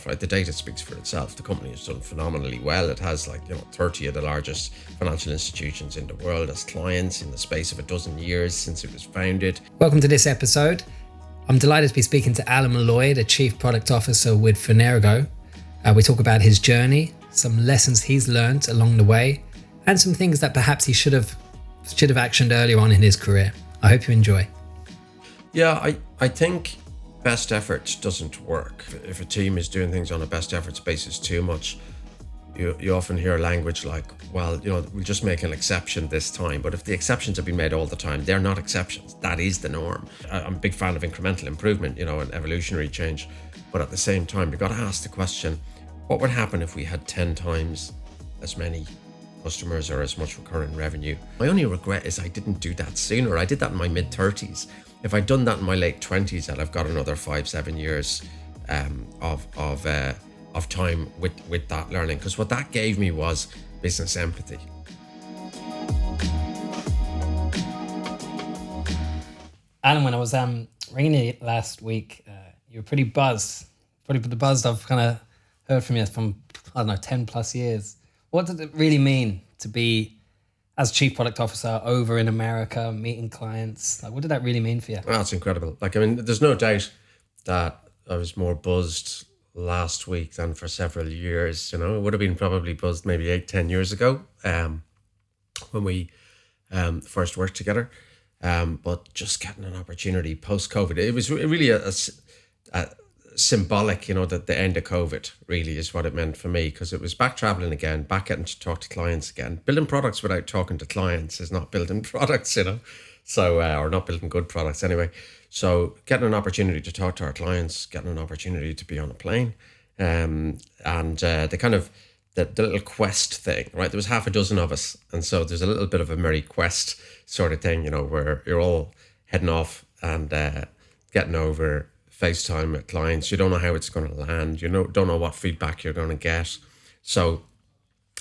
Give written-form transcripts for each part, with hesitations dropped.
itself, right? The data speaks for itself. The company has done phenomenally well. It has 30 of the largest financial institutions in the world as clients in the space of a dozen years since it was founded. Welcome to this episode. I'm delighted to be speaking to Alan Molloy, the Chief Product Officer with Fenergo. We talk about his journey, some lessons he's learned along the way, and some things that perhaps he should have actioned earlier on in his career. I hope you enjoy. Yeah, I think best efforts doesn't work. If a team is doing things on a best efforts basis too much, you often hear language like, well, we'll just make an exception this time. But if the exceptions have been made all the time, they're not exceptions. That is the norm. I'm a big fan of incremental improvement, and evolutionary change. But at the same time, you've got to ask the question, what would happen if we had 10 times as many customers or as much recurring revenue? My only regret is I didn't do that sooner. I did that in my mid-30s. If I'd done that in my late 20s, I'd have got another 5-7 years of time with that learning, because what that gave me was business empathy. Alan, when I was ringing you last week, you were pretty buzzed. Probably the buzz I've kind of heard from you from, 10 plus years. What did it really mean to be, as Chief Product Officer, over in America, meeting clients? What did that really mean for you? Well, that's incredible. There's no doubt that I was more buzzed last week than for several years. It would have been probably buzzed maybe 8-10 years ago when we first worked together. But just getting an opportunity post-COVID, it was really a symbolic, that the end of COVID really is what it meant for me, because it was back traveling again, back getting to talk to clients again. Building products without talking to clients is not building products, so or not building good products anyway. So getting an opportunity to talk to our clients, getting an opportunity to be on a plane, and the little quest thing, right? There was half a dozen of us, and so there's a little bit of a merry quest sort of thing, where you're all heading off and getting over FaceTime with clients. You don't know how it's going to land. You don't know what feedback you're going to get. So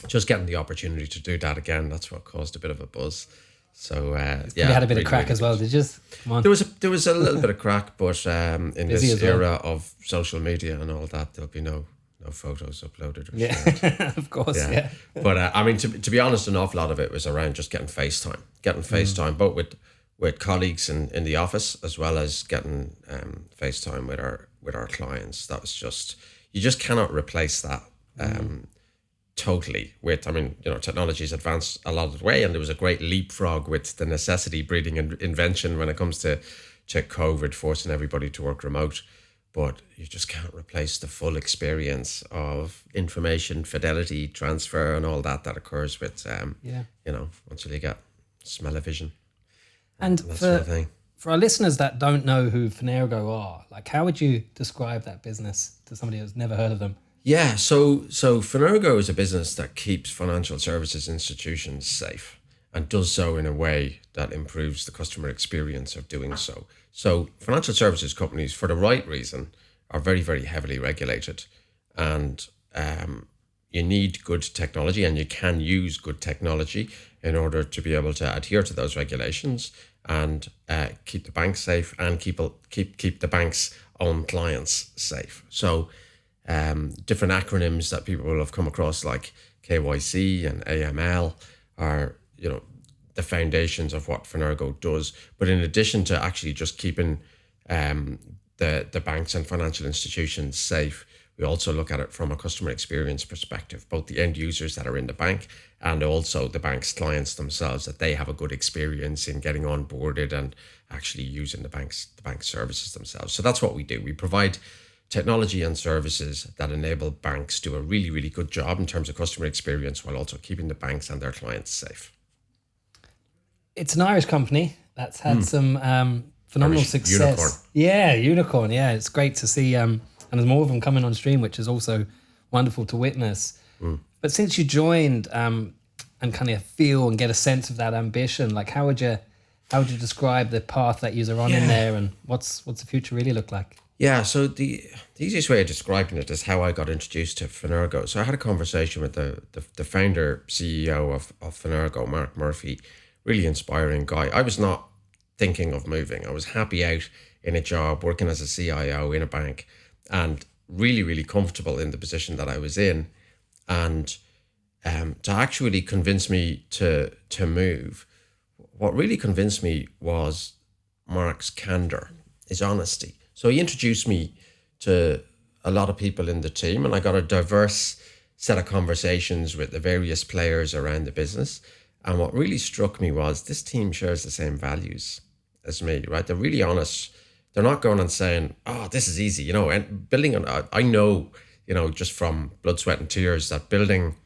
just getting the opportunity to do that again, that's what caused a bit of a buzz. So you had a bit of crack as well, did you? Come on. There was a little bit of crack, but in this era of social media and all that, there'll be no photos uploaded or shared. Of course, yeah. But to be honest, an awful lot of it was around just getting FaceTime, both with colleagues in the office, as well as getting FaceTime with our clients. That was just, you just cannot replace that totally with, technology's advanced a lot of the way, and there was a great leapfrog with the necessity breeding invention when it comes to COVID, forcing everybody to work remote. But you just can't replace the full experience of information, fidelity, transfer, and all that occurs with, until you get smell-o-vision. And for our listeners that don't know who Fenergo are, how would you describe that business to somebody who's never heard of them? Yeah, so Fenergo is a business that keeps financial services institutions safe, and does so in a way that improves the customer experience of doing so. So financial services companies, for the right reason, are very, very heavily regulated, and you need good technology, and you can use good technology in order to be able to adhere to those regulations and keep the banks safe and keep the bank's own clients safe. So different acronyms that people will have come across, like KYC and AML, are the foundations of what Fenergo does. But in addition to actually just keeping the banks and financial institutions safe, we also look at it from a customer experience perspective, both the end users that are in the bank and also the bank's clients themselves, that they have a good experience in getting onboarded and actually using the bank's services themselves. So that's what we do. We provide technology and services that enable banks to do a really, really good job in terms of customer experience, while also keeping the banks and their clients safe. It's an Irish company that's had some phenomenal Irish success. unicorn. Yeah, unicorn. Yeah, it's great to see. And there's more of them coming on stream, which is also wonderful to witness. But since you joined and kind of feel and get a sense of that ambition, how would you describe the path that you're on in there, and what's the future really look like? Yeah, so the easiest way of describing it is how I got introduced to Fenergo. So I had a conversation with the founder, CEO of Fenergo, Mark Murphy, really inspiring guy. I was not thinking of moving. I was happy out in a job, working as a CIO in a bank. And really, really comfortable in the position that I was in. And to actually convince me to move, what really convinced me was Mark's candor, his honesty. So he introduced me to a lot of people in the team, and I got a diverse set of conversations with the various players around the business. And what really struck me was this team shares the same values as me, right? They're really honest. They're not going and saying, oh, this is easy, and building on, I know, just from blood, sweat and tears that building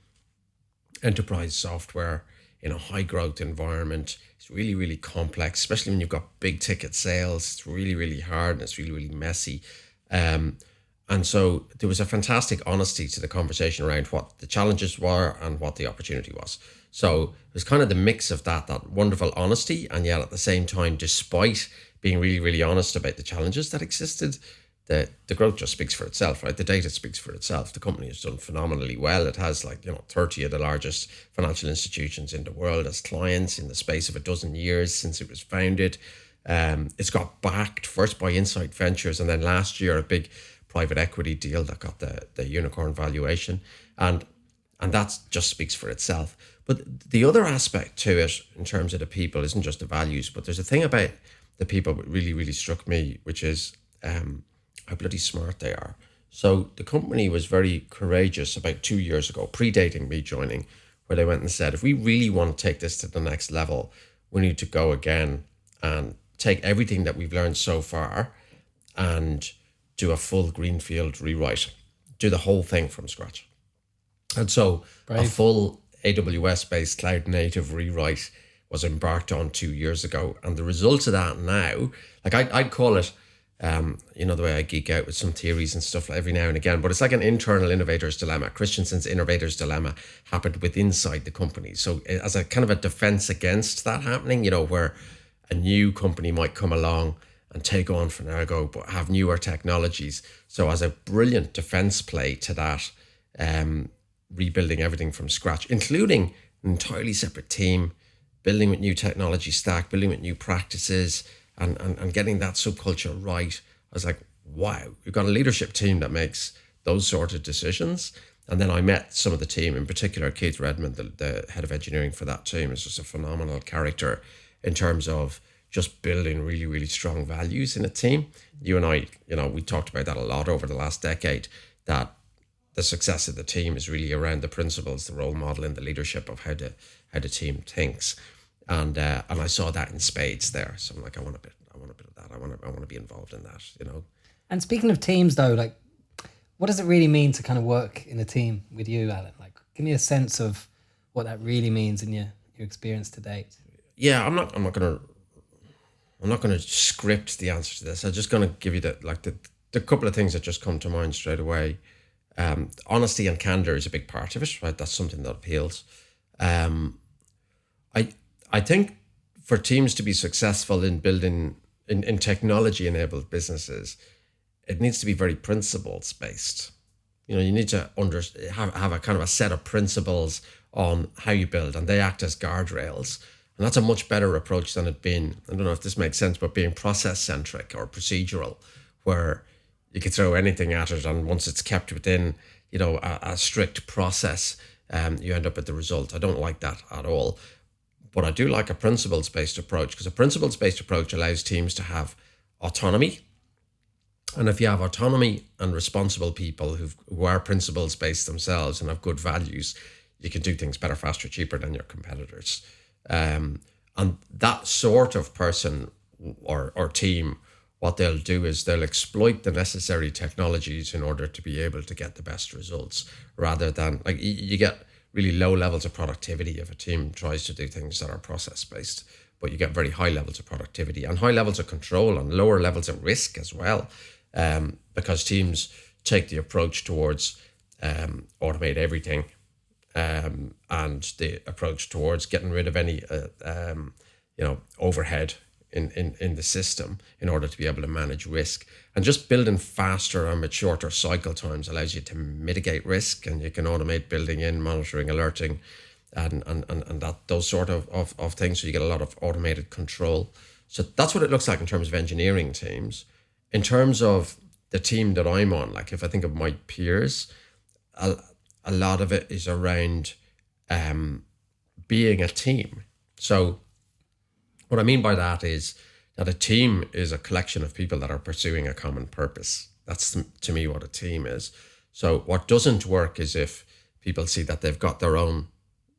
enterprise software in a high growth environment is really, really complex, especially when you've got big ticket sales. It's really, really hard and it's really, really messy. And so there was a fantastic honesty to the conversation around what the challenges were and what the opportunity was. So it was kind of the mix of that wonderful honesty, and yet at the same time, despite being really, really honest about the challenges that existed, the growth just speaks for itself, right? The data speaks for itself. The company has done phenomenally well. It has 30 of the largest financial institutions in the world as clients in the space of a dozen years since it was founded. It's got backed first by Insight Ventures, and then last year a big private equity deal that got the unicorn valuation, and that just speaks for itself. But the other aspect to it in terms of the people isn't just the values, but there's a thing about the people that really, really struck me, which is how bloody smart they are. So the company was very courageous about 2 years ago, predating me joining, where they went and said, if we really want to take this to the next level, we need to go again and take everything that we've learned so far and do a full greenfield rewrite, do the whole thing from scratch. And so a full AWS-based cloud native rewrite was embarked on 2 years ago. And the results of that now, I'd call it, the way I geek out with some theories and stuff every now and again, but it's like an internal innovator's dilemma. Christensen's innovator's dilemma happened with inside the company. So as a kind of a defense against that happening, where a new company might come along and take on Fenergo, but have newer technologies. So as a brilliant defense play to that, rebuilding everything from scratch, including an entirely separate team, building with new technology stack, building with new practices, and getting that subculture right. I was like, wow, we've got a leadership team that makes those sort of decisions. And then I met some of the team, in particular, Keith Redmond, the head of engineering for that team, is just a phenomenal character in terms of just building really, really strong values in a team. You and I, we talked about that a lot over the last decade, that the success of the team is really around the principles, the role model, and the leadership of how the team thinks. And I saw that in spades there. So I'm like, I want a bit of that. I want to be involved in that, And speaking of teams though, what does it really mean to kind of work in a team with you, Alan? Give me a sense of what that really means in your experience to date. Yeah, I'm not gonna script the answer to this. I'm just gonna give you the couple of things that just come to mind straight away. Honesty and candor is a big part of it, right? That's something that appeals. I think for teams to be successful in building in technology-enabled businesses, it needs to be very principles based. You need to have a kind of a set of principles on how you build, and they act as guardrails. And that's a much better approach than it being, I don't know if this makes sense, but being process-centric or procedural, where you could throw anything at it, and once it's kept within, a strict process, you end up with the result. I don't like that at all. But I do like a principles-based approach, because a principles-based approach allows teams to have autonomy. And if you have autonomy and responsible people who are principles-based themselves and have good values, you can do things better, faster, cheaper than your competitors. And that sort of person or team, what they'll do is they'll exploit the necessary technologies in order to be able to get the best results, rather than you get really low levels of productivity if a team tries to do things that are process based, but you get very high levels of productivity and high levels of control and lower levels of risk as well, because teams take the approach towards automate everything, and the approach towards getting rid of any overhead in the system in order to be able to manage risk. And just building faster and with shorter cycle times allows you to mitigate risk, and you can automate building in, monitoring, alerting, and that those sort of things. So you get a lot of automated control. So that's what it looks like in terms of engineering teams. In terms of the team that I'm on, like if I think of my peers, a lot of it is around being a team. So what I mean by that is that a team is a collection of people that are pursuing a common purpose. That's to me what a team is. So what doesn't work is if people see that they've got their own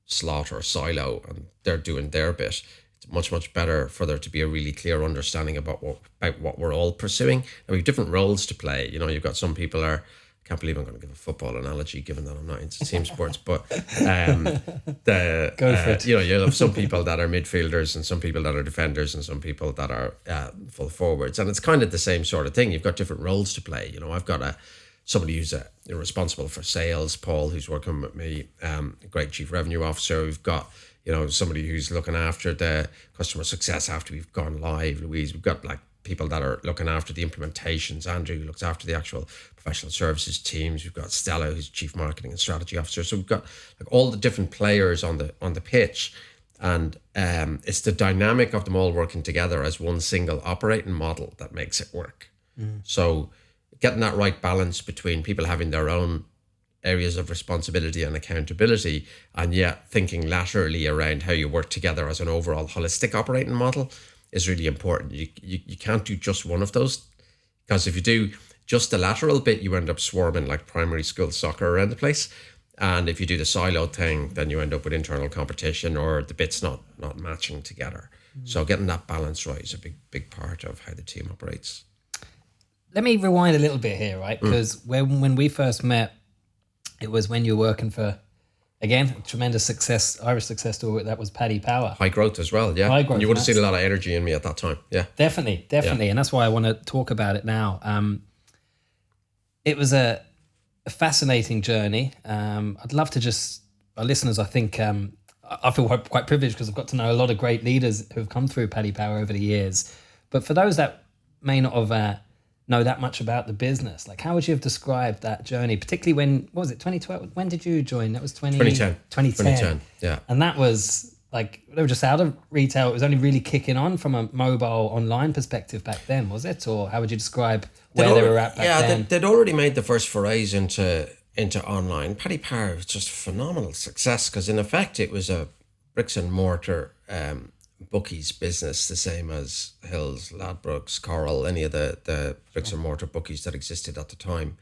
slot or silo and they're doing their bit. It's much, much better for there to be a really clear understanding about what we're all pursuing. And we have different roles to play. You know, you've got some people are, I can't believe I'm going to give a football analogy given that I'm not into team sports, but Go for it. you know, you'll have some people that are midfielders and some people that are defenders and some people that are full forwards. And it's kind of the same sort of thing. You've got different roles to play. You know, I've got somebody who's responsible for sales, Paul, who's working with me, a great chief revenue officer. We've got, you know, somebody who's looking after the customer success after we've gone live, Louise. We've got like people that are looking after the implementations. Andrew, who looks after the actual professional services teams. We've got Stella, who's chief marketing and strategy officer. So we've got like all the different players on the pitch, and it's the dynamic of them all working together as one single operating model that makes it work. So getting that right balance between people having their own areas of responsibility and accountability, and yet thinking laterally around how you work together as an overall holistic operating model is really important. You can't do just one of those, because if you do just the lateral bit, you end up swarming like primary school soccer around the place. And if you do the siloed thing, then you end up with internal competition or the bits not matching together. So getting that balance right is a big part of how the team operates. Let me rewind a little bit here, right? Because when we first met, it was when you were working for, again, tremendous success, Irish success story. That was Paddy Power. High growth as well, yeah. High growth, and you would have seen a lot of energy in me at that time, yeah. Definitely. Yeah. And that's why I want to talk about it now. It was a fascinating journey. I'd love to just, our listeners, I think, I feel quite privileged because I've got to know a lot of great leaders who have come through Paddy Power over the years. But for those that may not have know that much about the business, like how would you have described that journey, particularly when, what was it, 2012? When did you join? That was 2010. 2010, yeah. And that was like, they were just out of retail. It was only really kicking on from a mobile online perspective back then, was it? Or how would you describe where they were at back then? Yeah, they'd already made the first forays into online. Paddy Power was just a phenomenal success because in effect it was a bricks and mortar bookies business, the same as Hills, Ladbrokes, Coral, any of the bricks and mortar bookies that existed at the time,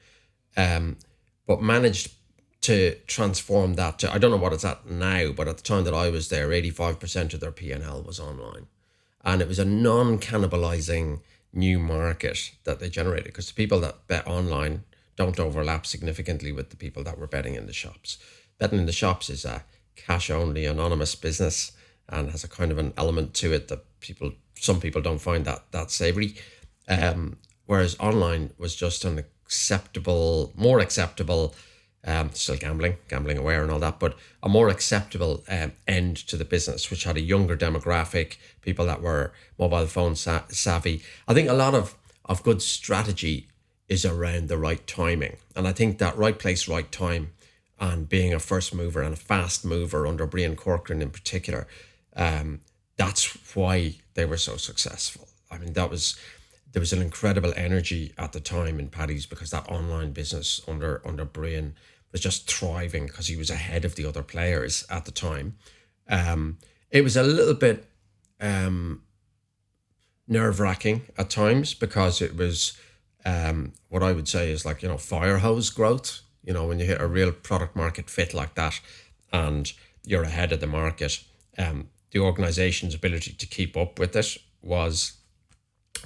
but managed to transform that to, I don't know what it's at now, but at the time that I was there, 85% of their P&L was online, and it was a non-cannibalizing new market that they generated because the people that bet online don't overlap significantly with the people that were betting in the shops. Betting in the shops is a cash-only anonymous business and has a kind of an element to it that some people don't find that savory. Whereas online was just an more acceptable, still gambling aware and all that, but a more acceptable end to the business, which had a younger demographic, people that were mobile phone savvy. I think a lot of good strategy is around the right timing. And I think that right place, right time, and being a first mover and a fast mover under Brian Corcoran in particular, that's why they were so successful. I mean, there was an incredible energy at the time in Paddy's because that online business under Brian was just thriving because he was ahead of the other players at the time. It was a little bit nerve-wracking at times because it was what I would say is like, you know, fire hose growth. You know, when you hit a real product market fit like that and you're ahead of the market, the organization's ability to keep up with it was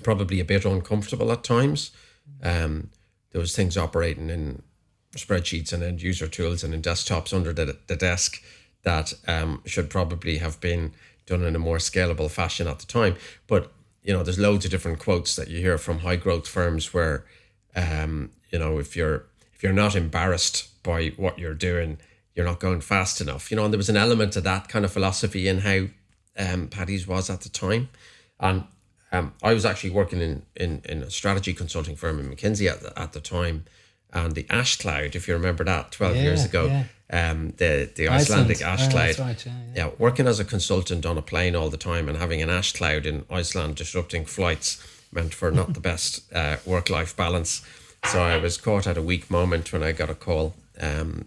probably a bit uncomfortable at times. There was things operating in spreadsheets and end user tools and in desktops under the desk that should probably have been done in a more scalable fashion at the time. But, you know, there's loads of different quotes that you hear from high growth firms where, you know, if you're not embarrassed by what you're doing, you're not going fast enough, you know. And there was an element of that kind of philosophy in how Paddy's was at the time. And I was actually working in a strategy consulting firm in McKinsey at the time, and the ash cloud, if you remember that, 12 years ago, the Icelandic ash cloud. That's right, yeah, working as a consultant on a plane all the time and having an ash cloud in Iceland disrupting flights meant for not the best work-life balance. So I was caught at a weak moment when I got a call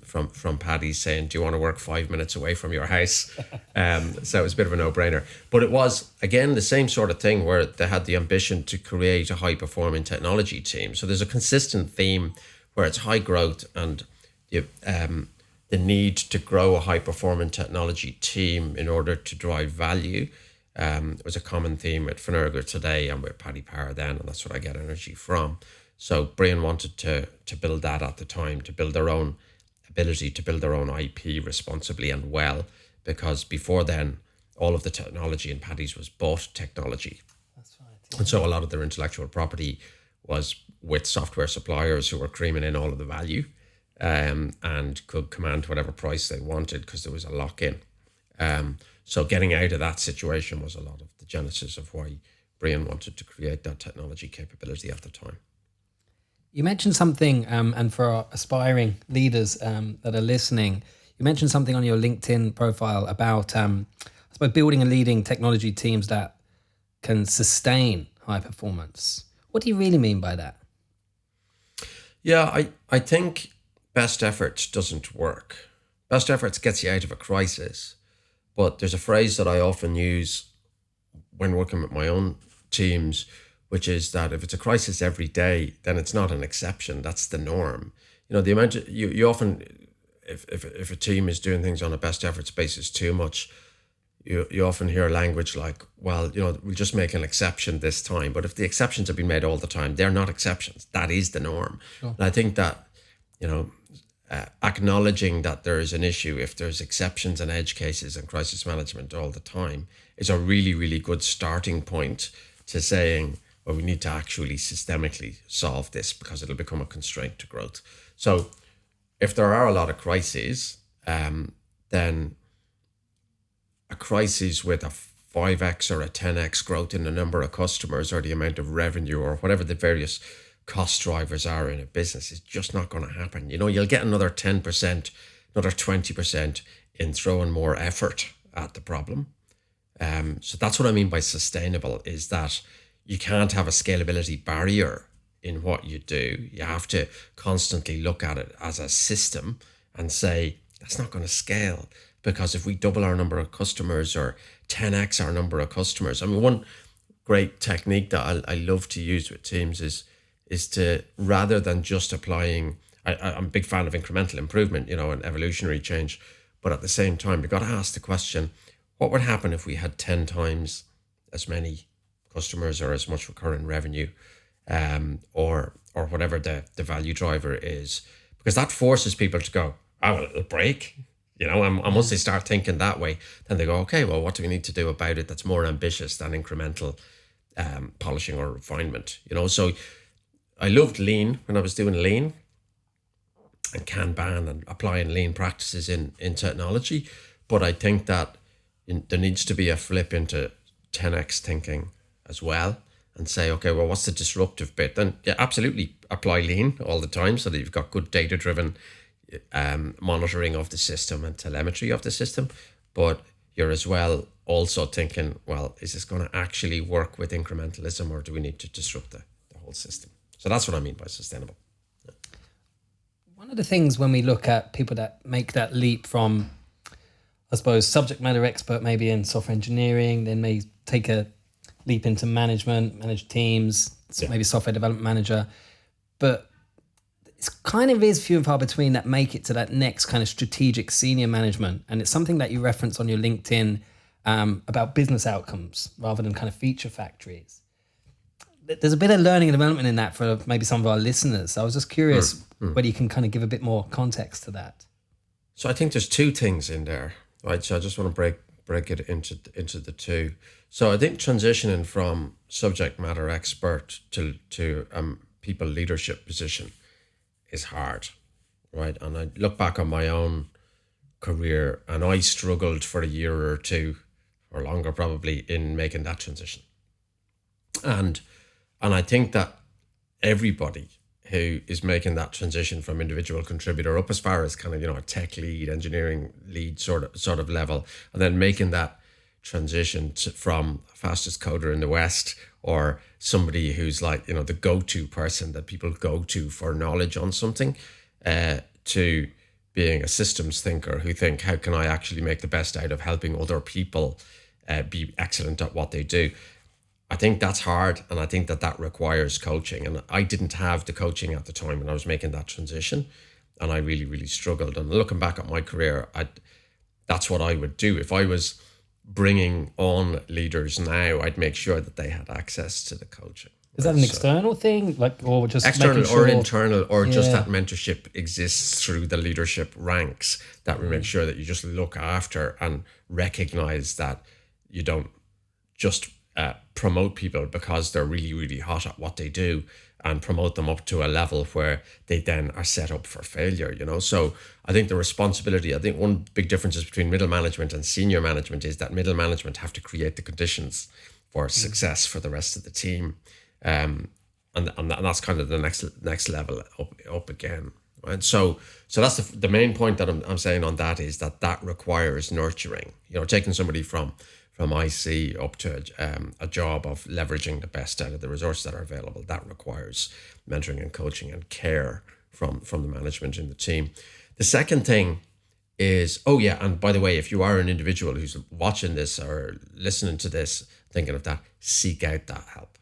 from Paddy saying, "Do you want to work 5 minutes away from your house?" So it was a bit of a no-brainer. But it was, again, the same sort of thing where they had the ambition to create a high-performing technology team. So there's a consistent theme where it's high growth and the need to grow a high-performing technology team in order to drive value. It was a common theme at Fenergo today and with Paddy Power then, and that's what I get energy from. So Brian wanted to build that at the time, to build their own ability to build their own IP responsibly and well, because before then, all of the technology in Paddy's was bought technology. That's right. Yeah. And so a lot of their intellectual property was with software suppliers who were creaming in all of the value and could command whatever price they wanted because there was a lock-in. So getting out of that situation was a lot of the genesis of why Brian wanted to create that technology capability at the time. You mentioned something, and for our aspiring leaders that are listening, you mentioned something on your LinkedIn profile about, I suppose, building and leading technology teams that can sustain high performance. What do you really mean by that? Yeah, I think best efforts doesn't work. Best efforts gets you out of a crisis. But there's a phrase that I often use when working with my own teams, which is that if it's a crisis every day, then it's not an exception. That's the norm. You know, the amount of, you often, if a team is doing things on a best efforts basis too much, you often hear language like, well, you know, we'll just make an exception this time. But if the exceptions have been made all the time, they're not exceptions. That is the norm. Sure. And I think that, you know, acknowledging that there is an issue if there's exceptions and edge cases and crisis management all the time is a really, really good starting point to saying, well, we need to actually systemically solve this because it'll become a constraint to growth. So if there are a lot of crises, then a crisis with a 5x or a 10x growth in the number of customers or the amount of revenue or whatever the various cost drivers are in a business is just not going to happen. You know, you'll get another 10%, another 20% in throwing more effort at the problem. So that's what I mean by sustainable, is that you can't have a scalability barrier in what you do. You have to constantly look at it as a system and say, that's not going to scale, because if we double our number of customers or 10x our number of customers, I mean, one great technique that I love to use with teams is to, rather than just applying, I'm a big fan of incremental improvement, you know, and evolutionary change, but at the same time, you've got to ask the question, what would happen if we had 10 times as many customers or as much recurring revenue, or whatever the value driver is? Because that forces people to go, oh, well, it'll break, you know, and once they start thinking that way, then they go, okay, well, what do we need to do about it that's more ambitious than incremental polishing or refinement, you know? So I loved lean when I was doing lean and Kanban and applying lean practices in technology. But I think that there needs to be a flip into 10x thinking as well and say, okay, well, what's the disruptive bit? Then yeah, absolutely apply lean all the time so that you've got good data-driven monitoring of the system and telemetry of the system. But you're as well also thinking, well, is this going to actually work with incrementalism, or do we need to disrupt the whole system? So that's what I mean by sustainable. Yeah. One of the things when we look at people that make that leap from, I suppose, subject matter expert maybe in software engineering, then may take a leap into management, manage teams, maybe software development manager, but it's kind of is few and far between that make it to that next kind of strategic senior management. And it's something that you reference on your LinkedIn about business outcomes rather than kind of feature factories. There's a bit of learning and development in that for maybe some of our listeners. So I was just curious whether you can kind of give a bit more context to that. So I think there's two things in there, right? So I just want to break it into the two. So I think transitioning from subject matter expert to people leadership position is hard, right? And I look back on my own career and I struggled for a year or two or longer probably in making that transition. And I think that everybody who is making that transition from individual contributor up as far as kind of, you know, a tech lead, engineering lead sort of level, and then making that transition from fastest coder in the West or somebody who's like, the go-to person that people go to for knowledge on something, to being a systems thinker who think, how can I actually make the best out of helping other people be excellent at what they do? I think that's hard, and I think that requires coaching. And I didn't have the coaching at the time when I was making that transition, and I really, really struggled. And looking back at my career, that's what I would do. If I was bringing on leaders now, I'd make sure that they had access to the coaching. Is that an external thing, like, or just external or internal, or just that mentorship exists through the leadership ranks, that we make sure that you just look after and recognize that you don't just promote people because they're really, really hot at what they do, and promote them up to a level where they then are set up for failure, So I think the responsibility, I think one big difference between middle management and senior management is that middle management have to create the conditions for success for the rest of the team. And that's kind of the next level up again. Right? So that's the main point that I'm saying on that, is that requires nurturing, taking somebody from IC up to a job of leveraging the best out of the resources that are available. That requires mentoring and coaching and care from the management in the team. The second thing is, and by the way, if you are an individual who's watching this or listening to this, thinking of that, seek out that help.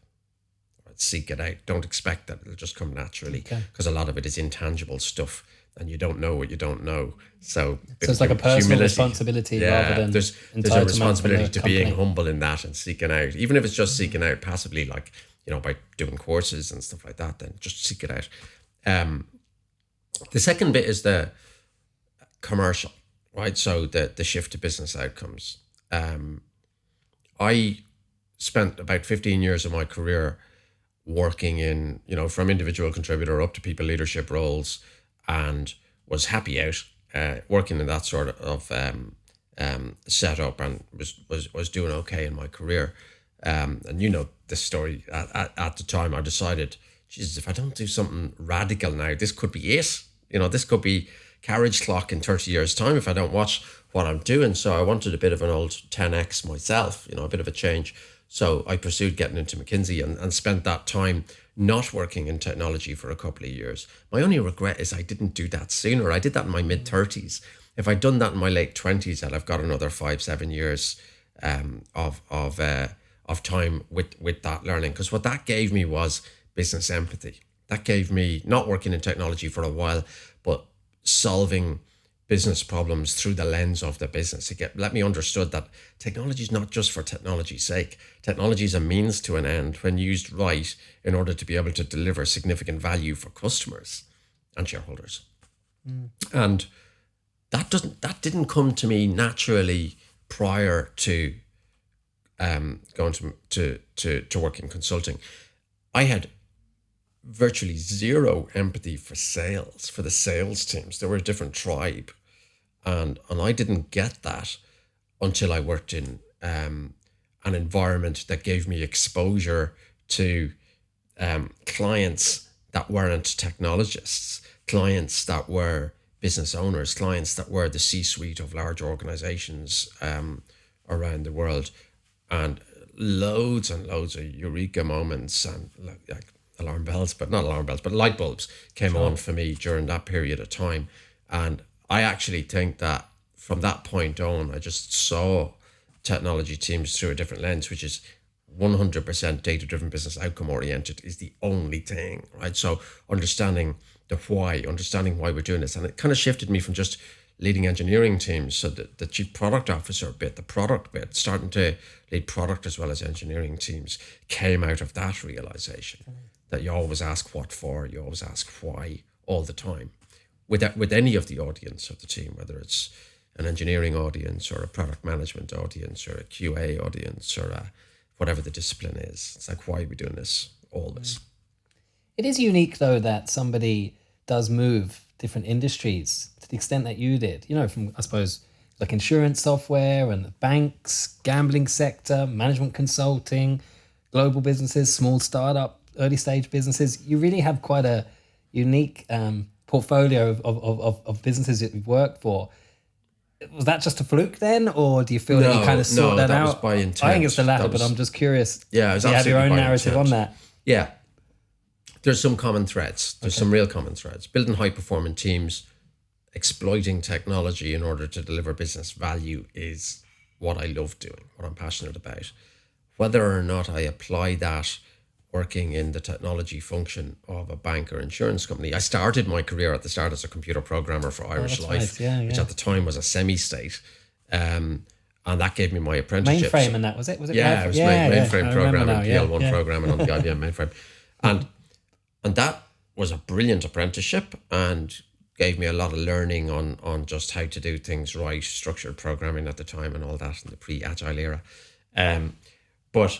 Seek it out. Don't expect that it'll just come naturally, because a lot of it is intangible stuff, and you don't know what you don't know. So it's like a personal responsibility rather than there's a responsibility to being humble in that and seeking out, even if it's just seeking out passively, like, by doing courses and stuff like that, then just seek it out. The second bit is the commercial, right? So the shift to business outcomes. I spent about 15 years of my career working in, from individual contributor up to people leadership roles, and was happy out working in that sort of setup, and was doing okay in my career. And this story, at the time I decided, Jesus, if I don't do something radical now, this could be it. This could be carriage clock in 30 years time if I don't watch what I'm doing. So I wanted a bit of an old 10X myself, a bit of a change. So I pursued getting into McKinsey and spent that time not working in technology for a couple of years. My only regret is I didn't do that sooner. I did that in my mid-30s. If I'd done that in my late 20s, I'd have got another 5-7 years of time with that learning. Because what that gave me was business empathy. That gave me, not working in technology for a while, but solving business problems through the lens of the business. Let me understood that technology is not just for technology's sake. Technology is a means to an end when used right, in order to be able to deliver significant value for customers and shareholders. And that didn't come to me naturally prior to going to work in consulting. I had virtually zero empathy for sales, for the sales teams. They were a different tribe. And I didn't get that until I worked in an environment that gave me exposure to clients that weren't technologists, clients that were business owners, clients that were the C-suite of large organizations around the world, and loads and loads of eureka moments and like alarm bells, but not alarm bells, but light bulbs came on for me during that period of time. And I actually think that from that point on, I just saw technology teams through a different lens, which is 100% data-driven, business outcome oriented is the only thing, right? So understanding the why, understanding why we're doing this. And it kind of shifted me from just leading engineering teams. So the chief product officer bit, the product bit, starting to lead product as well as engineering teams, came out of that realization that you always ask what for, you always ask why all the time. With any of the audience of the team, whether it's an engineering audience or a product management audience or a QA audience or whatever the discipline is. It's like, why are we doing this? Always. It is unique, though, that somebody does move different industries to the extent that you did, from, I suppose, like insurance software and the banks, gambling sector, management consulting, global businesses, small startup, early stage businesses. You really have quite a unique portfolio of businesses that you've worked for. Was that just a fluke then, or do you feel that you kind of sort that out? Was by intent. I think it's the latter, but I'm just curious. Yeah, it was do you have your own narrative intent on that? Yeah, there's some common threads. There's some real common threads. Building high-performing teams, exploiting technology in order to deliver business value is what I love doing, what I'm passionate about. Whether or not I apply that working in the technology function of a bank or insurance company. I started my career at the start as a computer programmer for Irish Life, which at the time was a semi-state. And that gave me my apprenticeship. Mainframe and that, was it? Yeah, it was mainframe programming, PL1 programming on the IBM mainframe. And that was a brilliant apprenticeship and gave me a lot of learning on just how to do things right, structured programming at the time and all that in the pre-agile era. But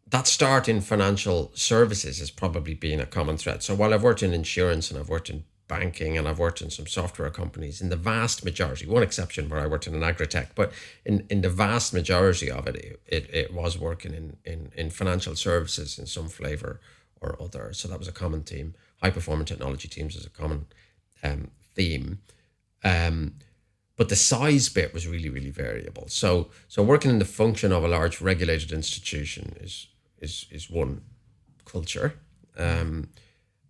that start in financial services has probably been a common thread. So while I've worked in insurance and I've worked in banking and I've worked in some software companies, in the vast majority, one exception where I worked in an agri-tech, but in the vast majority of it was working in financial services in some flavor or other. So that was a common theme. High performing technology teams is a common theme. But the size bit was really, really variable. So working in the function of a large regulated institution is one culture.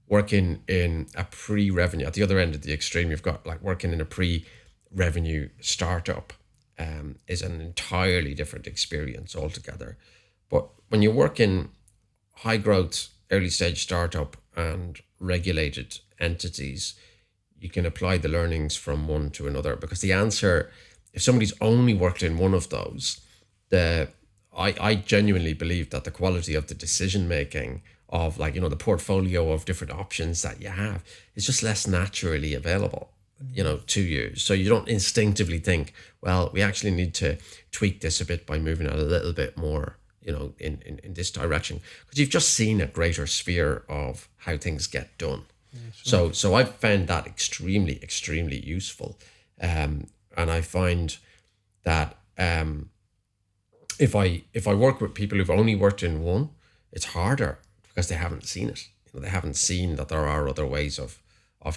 Working in a pre-revenue, at the other end of the extreme, you've got like working in a pre-revenue startup is an entirely different experience altogether. But when you work in high growth, early stage startup and regulated entities, you can apply the learnings from one to another, because the answer, if somebody's only worked in one of those, I genuinely believe that the quality of the decision making of, like, the portfolio of different options that you have is just less naturally available, to you. So you don't instinctively think, well, we actually need to tweak this a bit by moving it a little bit more, in this direction, because you've just seen a greater sphere of how things get done. Yeah, sure. So I've found that extremely, extremely useful. And I find that if I work with people who've only worked in one, it's harder because they haven't seen it. They haven't seen that there are other ways of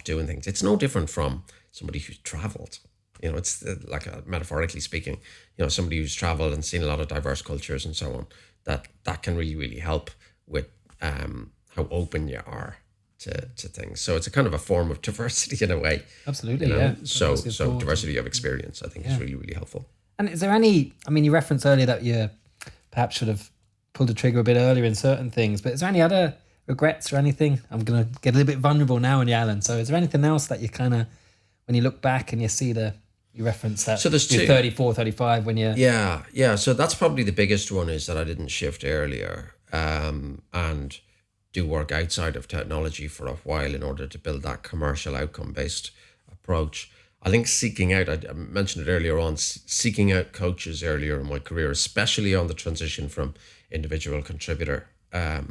doing things. It's no different from somebody who's traveled. It's like, metaphorically speaking, somebody who's traveled and seen a lot of diverse cultures and so on, that can really, really help with how open you are to things. So it's a kind of a form of diversity in a way. Absolutely, yeah. So diversity of experience, I think, is really, really helpful. And is there any, you referenced earlier that you perhaps should have pulled the trigger a bit earlier in certain things, but is there any other regrets or anything? I'm going to get a little bit vulnerable now on you, Alan. So is there anything else that you kind of, when you look back and you see you reference that, so there's you're 34, 35 when you... Yeah. So that's probably the biggest one, is that I didn't shift earlier and do work outside of technology for a while in order to build that commercial outcome-based approach. I think seeking out, I mentioned it earlier on, seeking out coaches earlier in my career, especially on the transition from individual contributor. I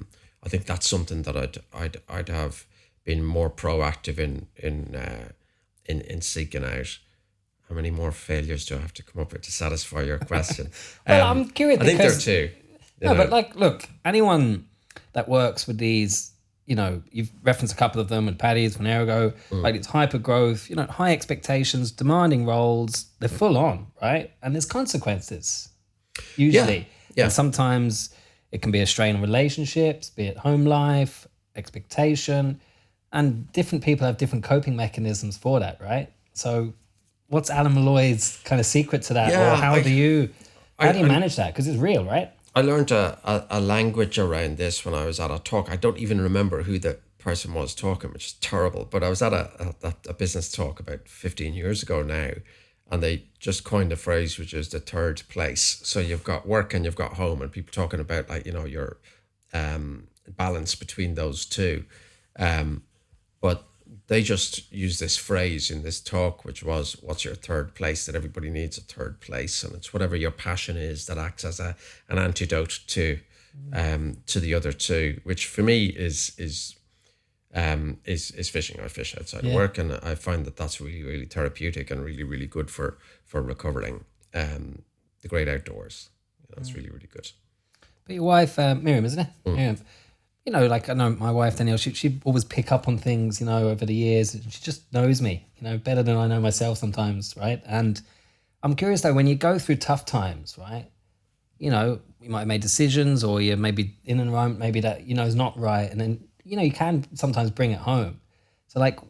think that's something that I'd have been more proactive in seeking out. How many more failures do I have to come up with to satisfy your question? Well, I'm curious. I think there are two. But look, anyone that works with these, you've referenced a couple of them with Paddy's, Fenergo, like it's hyper growth, high expectations, demanding roles, they're full on, right? And there's consequences, usually. Yeah. And sometimes it can be a strain on relationships, be it home life, expectation, and different people have different coping mechanisms for that, right? So what's Alan Molloy's kind of secret to that? Yeah, or how do you manage that? Because it's real, right? I learned a language around this when I was at a talk. I don't even remember who the person was talking, which is terrible. But I was at a business talk about 15 years ago now, and they just coined a phrase which is the third place. So you've got work and you've got home, and people talking about, like, your balance between those two. But they just used this phrase in this talk, which was, what's your third place? That everybody needs a third place. And it's whatever your passion is that acts as an antidote to the other two, which for me is fishing. I fish outside of work, and I find that that's really, really therapeutic and really, really good for recovering the great outdoors. It's really, really good. But your wife, Miriam, isn't it? Miriam, you know, like I know my wife Danielle, she always pick up on things, you know, over the years. She just knows me, you know, better than I know myself sometimes, right? And I'm curious though, when you go through tough times, right? You know, you might have made decisions, or you're maybe in an environment maybe that you know is not right, and then you know you can sometimes bring it home. So like,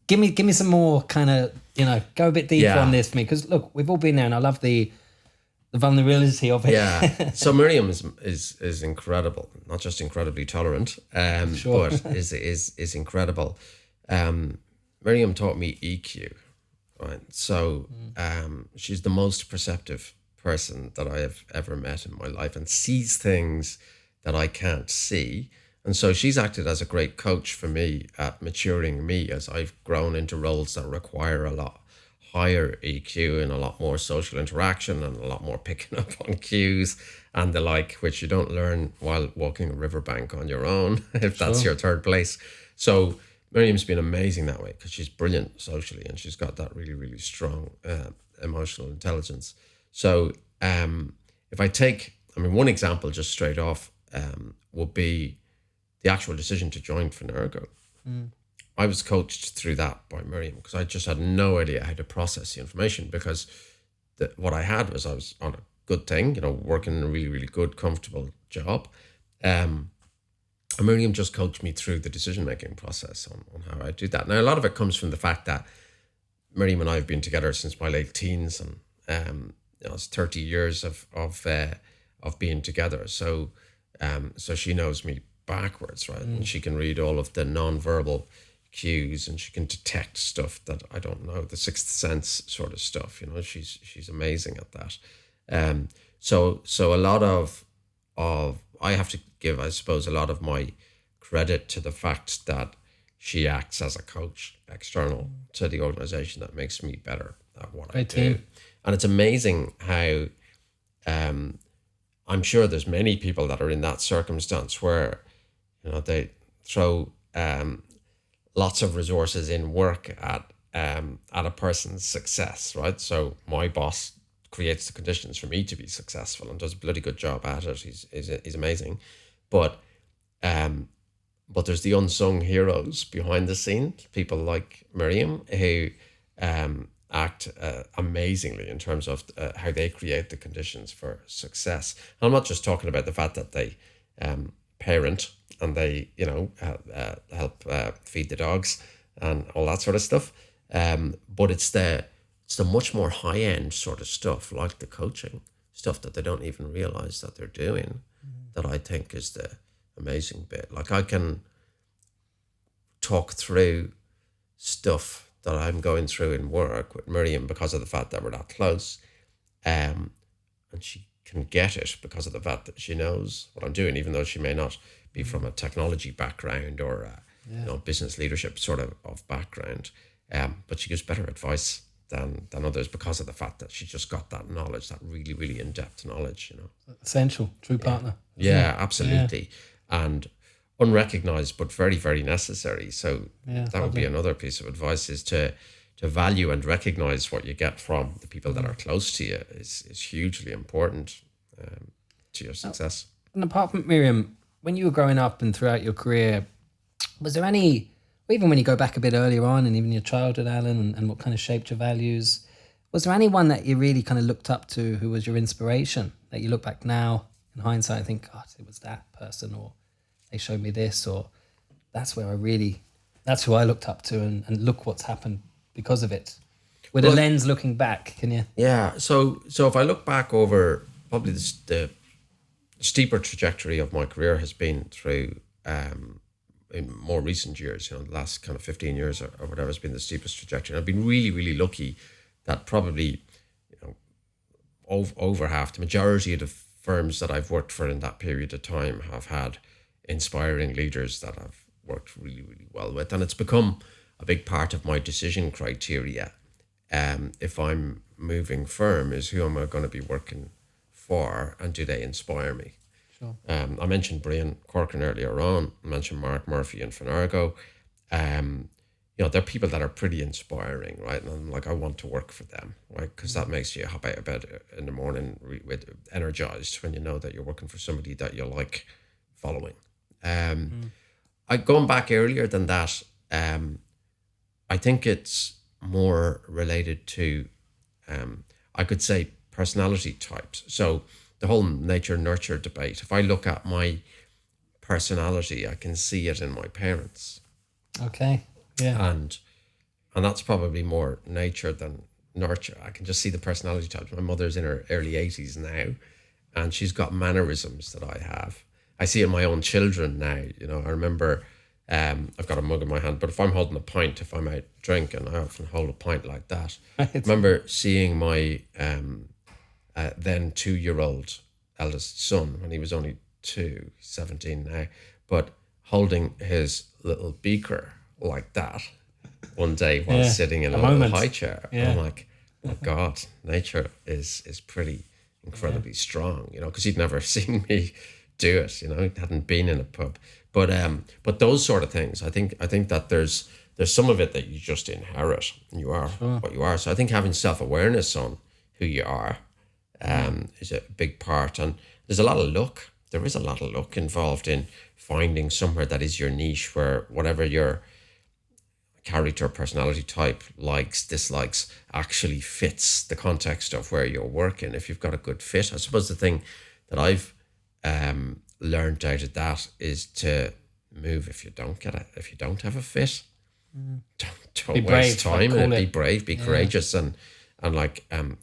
give me some more kind of, you know, go a bit deeper on this for me, because look, we've all been there, and I love the vulnerability of it. Yeah. So Miriam is incredible, not just incredibly tolerant, Sure. but is incredible. Miriam taught me EQ, right? So she's the most perceptive person that I have ever met in my life, and sees things that I can't see. And so she's acted as a great coach for me at maturing me as I've grown into roles that require a lot higher EQ and a lot more social interaction and a lot more picking up on cues and the like, which you don't learn while walking a riverbank on your own, if that's your third place. So Miriam's been amazing that way, because she's brilliant socially and she's got that really, really strong emotional intelligence. So if I take, one example just straight off would be the actual decision to join Fenergo. I was coached through that by Miriam, because I just had no idea how to process the information, because what I had was I was on a good thing, you know, working in a really, really good, comfortable job. And Miriam just coached me through the decision-making process on how I do that. Now, a lot of it comes from the fact that Miriam and I have been together since my late teens, and you know, it's 30 years of being together. So so she knows me backwards, right? And she can read all of the non-verbal cues, and she can detect stuff that I don't know, the sixth sense sort of stuff. You know, she's amazing at that. So a lot of I have to give, I suppose, a lot of my credit to the fact that she acts as a coach external to the organization that makes me better at what I do. And it's amazing how I'm sure there's many people that are in that circumstance where, you know, they throw lots of resources in work at a person's success, right? So my boss creates the conditions for me to be successful and does a bloody good job at it. He's amazing, but there's the unsung heroes behind the scenes, people like Miriam, who act amazingly in terms of how they create the conditions for success. And I'm not just talking about the fact that they parent and they, you know, help feed the dogs and all that sort of stuff. But it's the much more high end sort of stuff, like the coaching stuff that they don't even realize that they're doing, that I think is the amazing bit. Like, I can talk through stuff that I'm going through in work with Miriam because of the fact that we're that close, and she can get it because of the fact that she knows what I'm doing, even though she may not be from a technology background or you know, business leadership sort of background, but she gives better advice than others because of the fact that she just got that knowledge, that really, really in-depth knowledge, you know. Essential, true partner. Yeah, absolutely. Yeah. And unrecognized, but very, very necessary. So that would be another piece of advice, is to value and recognize what you get from the people that are close to you is hugely important to your success. And apart from Miriam, when you were growing up and throughout your career, was there any, or even when you go back a bit earlier on, and even your childhood, Alan, and what kind of shaped your values, was there anyone that you really kind of looked up to who was your inspiration, that you look back now in hindsight and think, God, it was that person, or they showed me this, or that's who I looked up to, and look what's happened because of it? With a lens looking back, can you? Yeah, so if I look back over, probably the steeper trajectory of my career has been through in more recent years, you know, the last kind of 15 years or whatever has been the steepest trajectory. And I've been really, really lucky that probably, you know, over half, the majority of the firms that I've worked for in that period of time have had inspiring leaders that I've worked really, really well with. And it's become a big part of my decision criteria. If I'm moving firm, is who am I going to be working for, and do they inspire me? Sure. I mentioned Brian Corcoran earlier on. I mentioned Mark Murphy and Fenergo. You know, they're people that are pretty inspiring, right? And I'm like, I want to work for them, right? Because that makes you hop out of bed in the morning with energized when you know that you're working for somebody that you like following. Going back earlier than that, I think it's more related to, I could say, personality types. So the whole nature nurture debate. If I look at my personality, I can see it in my parents, Okay. Yeah. and that's probably more nature than nurture. I can just see the personality types. My mother's in her early 80s now, and she's got mannerisms that I have. I see it in my own children now. I remember, I've got a mug in my hand, but if I'm holding a pint, if I'm out drinking, I often hold a pint like that. I remember seeing my then 2-year-old eldest son when he was only 17 now, but holding his little beaker like that one day while sitting in a little high chair. Yeah. I'm like, oh God, nature is pretty incredibly strong, because he'd never seen me do it, he hadn't been in a pub. But those sort of things, I think that there's some of it that you just inherit, and you are what you are. So I think having self-awareness on who you are is a big part, and there's a lot of luck. There is a lot of luck involved in finding somewhere that is your niche, where whatever your character, personality type, likes, dislikes, actually fits the context of where you're working. If you've got a good fit, I suppose the thing that I've learned out of that is to move if you don't get it. If you don't have a fit, don't waste time in it. Be brave, be courageous, and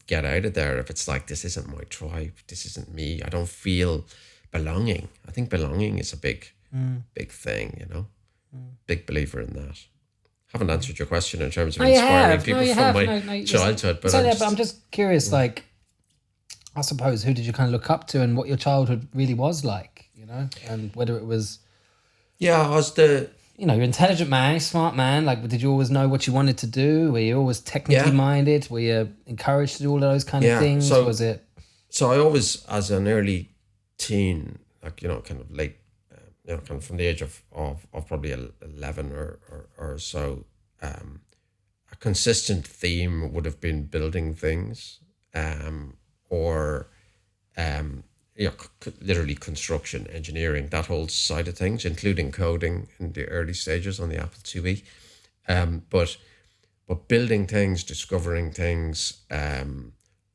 get out of there. If it's like, this isn't my tribe, this isn't me, I don't feel belonging. I think belonging is a big thing, big believer in that. Haven't answered your question in terms of inspiring people from my childhood, but I'm just curious, like, I suppose, who did you kind of look up to, and what your childhood really was like, and whether it was... Yeah, I was you're an intelligent man, smart man. Like, did you always know what you wanted to do? Were you always technically minded? Were you encouraged to do all of those kind of things? So, was it... So I always, as an early teen, kind of late, kind of from the age of probably 11 or so, a consistent theme would have been building things, or literally construction, engineering, that whole side of things, including coding in the early stages on the Apple IIe. But building things, discovering things,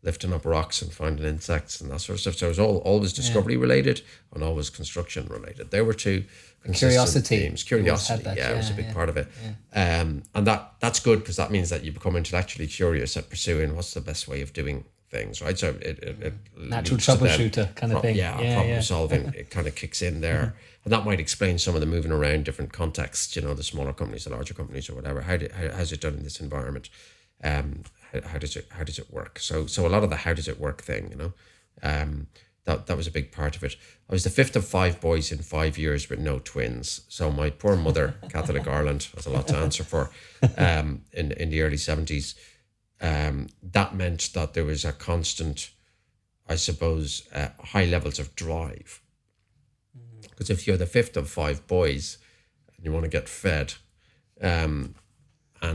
lifting up rocks and finding insects and that sort of stuff. So it was always discovery related and always construction related. There were two consistent themes. Curiosity, it was a big part of it. Yeah. And that's good, because that means that you become intellectually curious at pursuing what's the best way of doing things, right? So it natural troubleshooter kind of thing. Problem solving, it kind of kicks in there. And that might explain some of the moving around different contexts, the smaller companies, the larger companies, or whatever. How's it done in this environment? How does it work? So a lot of the how does it work thing, that was a big part of it. I was the fifth of 5 boys in 5 years with no twins. So my poor mother, Catholic Ireland, has a lot to answer for. In the early 70s, that meant that there was a constant, I suppose, high levels of drive. Because if you're the fifth of 5 boys and you want to get fed, and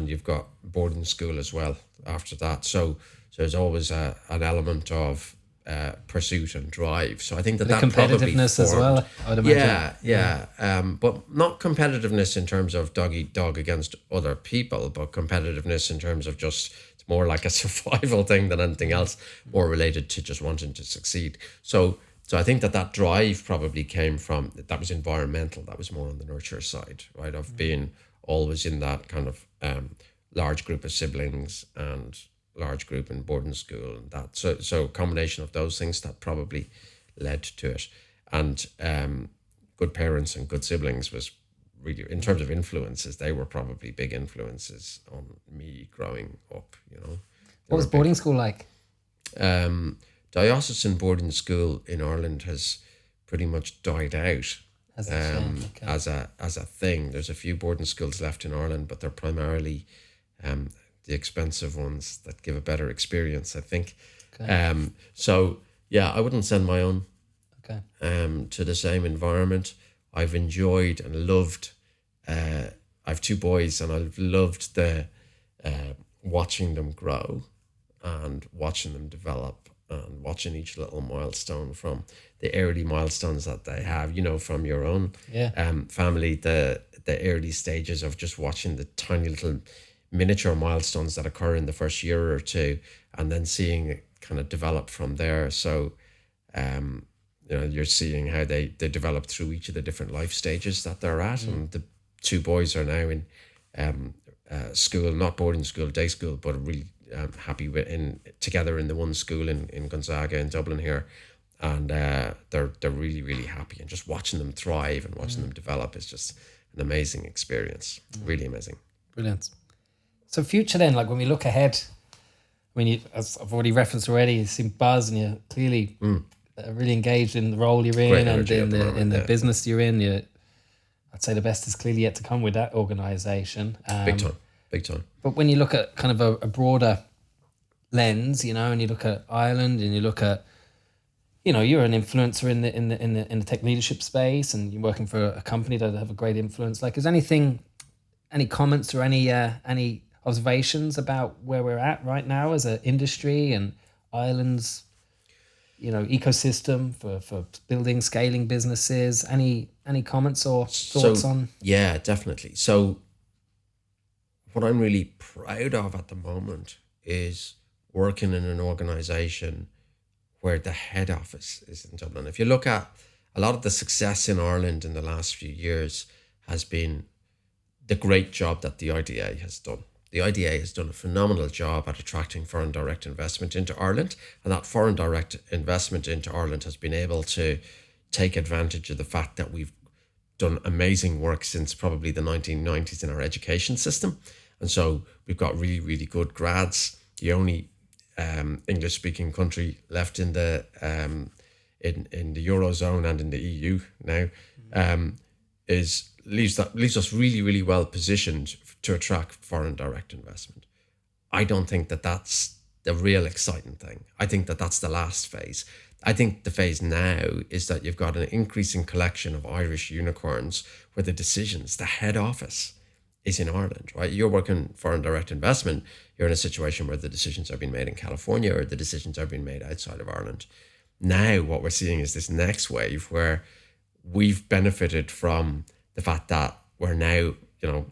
you've got boarding school as well after that, so there's always an element of pursuit and drive. So I think that competitiveness as well, I would imagine. But not competitiveness in terms of dog eat dog against other people, but competitiveness in terms of just, it's more like a survival thing than anything else, more related to just wanting to succeed. So I think that drive probably came from, that was environmental, that was more on the nurture side, right, of being always in that kind of large group of siblings and large group in boarding school, and that. So a combination of those things that probably led to it. And good parents and good siblings was really, in terms of influences, they were probably big influences on me growing up, What was boarding school like? Diocesan boarding school in Ireland has pretty much died out as a thing. There's a few boarding schools left in Ireland, but they're primarily the expensive ones that give a better experience, I think. Okay. So yeah, I wouldn't send my own to the same environment. I've enjoyed and loved. I have 2 boys, and I've loved the watching them grow and watching them develop and watching each little milestone, from the early milestones that they have, you know, from your own Yeah. family, the early stages of just watching the tiny little miniature milestones that occur in the first year or two, and then seeing it kind of develop from there. So you know, you're seeing how they develop through each of the different life stages that they're at. And the two boys are now in school, not boarding school, day school, but really happy with together in the one school in Gonzaga in Dublin here. And they're really, really happy, and just watching them thrive and watching them develop is just an amazing experience. Really amazing. Brilliant. So future then, like when we look ahead, I mean, as I've already referenced already, you seem buzz and you're clearly really engaged in the role you're in. Great and energy in at the moment, the yeah. business you're in. I'd say the best is clearly yet to come with that organisation. Big time. But when you look at kind of a broader lens, you know, and you look at Ireland and you look at, you know, you're an influencer in the tech leadership space, and you're working for a company that have a great influence. Like, is any comments or any observations about where we're at right now as an industry and Ireland's, you know, ecosystem for building, scaling businesses? Any comments or thoughts on? Yeah, definitely. So what I'm really proud of at the moment is working in an organization where the head office is in Dublin. If you look at a lot of the success in Ireland in the last few years has been the great job that the IDA has done. The IDA has done a phenomenal job at attracting foreign direct investment into Ireland, and that foreign direct investment into Ireland has been able to take advantage of the fact that we've done amazing work since probably the 1990s in our education system. And so we've got really, really good grads. The only English-speaking country left in the in the Eurozone and in the EU now leaves us really, really well positioned to attract foreign direct investment. I don't think that that's the real exciting thing. I think that that's the last phase. I think the phase now is that you've got an increasing collection of Irish unicorns where the decisions, the head office is in Ireland, right? You're working foreign direct investment. You're in a situation where the decisions are being made in California or the decisions are being made outside of Ireland. Now what we're seeing is this next wave where we've benefited from the fact that we're now, you know,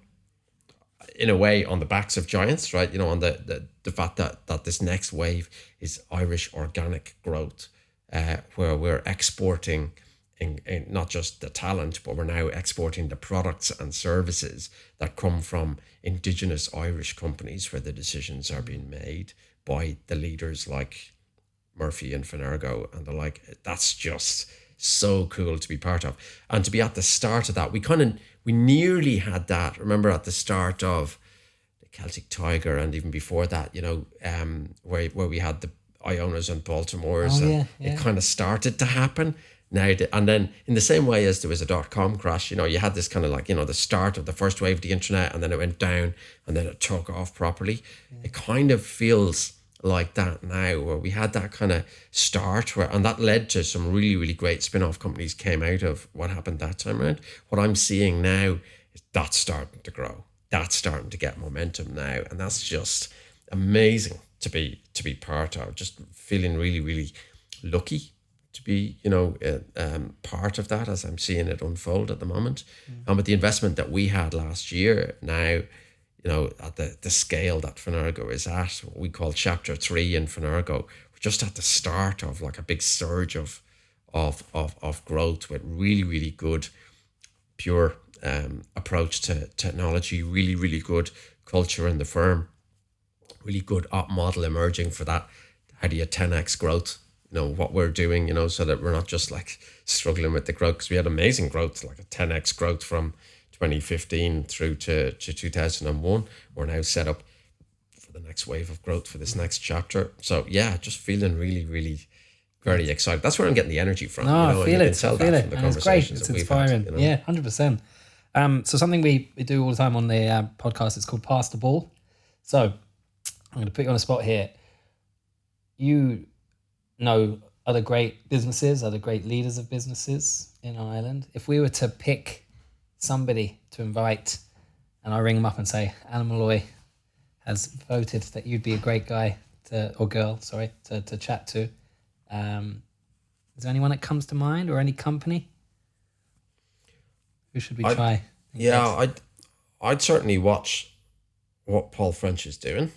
in a way on the backs of giants, right? You know, on the fact that this next wave is Irish organic growth, where we're exporting in not just the talent, but we're now exporting the products and services that come from indigenous Irish companies where the decisions are being made by the leaders like Murphy and Fenergo and the like. That's just so cool to be part of, and to be at the start of that. We nearly had that. Remember at the start of the Celtic Tiger, and even before that, you know, where we had the Ionas and Baltimores, it kind of started to happen. Now, and then in the same way as there was a .com crash, you know, you had this kind of like, you know, the start of the first wave of the internet, and then it went down, and then it took off properly. It kind of feels like that now, where we had that kind of start and that led to some really, really great spin-off companies came out of what happened that time around. What I'm seeing now is that's starting to grow. That's starting to get momentum now. And that's just amazing to be part of. Just feeling really, really lucky to be, you know, part of that as I'm seeing it unfold at the moment. And with the investment that we had last year now, you know, at the scale that Fenergo is at, what we call Chapter 3 in Fenergo, we're just at the start of like a big surge of growth with really, really good, pure approach to technology, really, really good culture in the firm, really good op model emerging for that. How do you 10x growth? You know, what we're doing, you know, so that we're not just like struggling with the growth, because we had amazing growth, like a 10x growth from 2015 through to 2001. We're now set up for the next wave of growth for this next chapter. So yeah, just feeling really, really very excited. That's where I'm getting the energy from. No, you know, I feel it. From the And it's great. conversations It's that we've inspiring. had, you know? Yeah, 100%. So something we do all the time on the podcast is called Pass the Ball. So I'm going to put you on a spot here. You know other great businesses, other great leaders of businesses in Ireland. If we were to pick somebody to invite, and I ring them up and say, Alan Molloy has voted that you'd be a great guy or girl, to chat to, Is there anyone that comes to mind, or any company? Who should we try? Yeah, I'd certainly watch what Paul French is doing.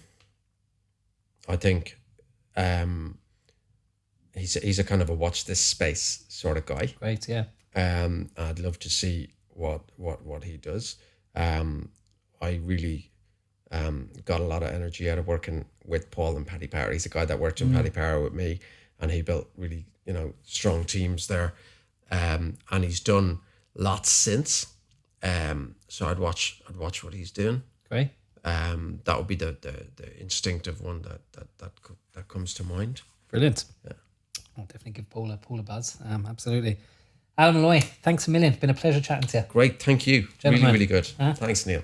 I think he's a kind of a watch this space sort of guy. Great, yeah. I'd love to see what he does. I really got a lot of energy out of working with Paul and Paddy Power. He's a guy that worked in Paddy Power with me, and he built really strong teams there. And he's done lots since. So I'd watch what he's doing. Great. That would be the instinctive one that comes to mind. Brilliant. Yeah. I'll definitely give Paul a buzz. Absolutely. Alan Molloy, thanks a million. Been a pleasure chatting to you. Great, thank you. Gentlemen. Really, really good. Thanks, Neil.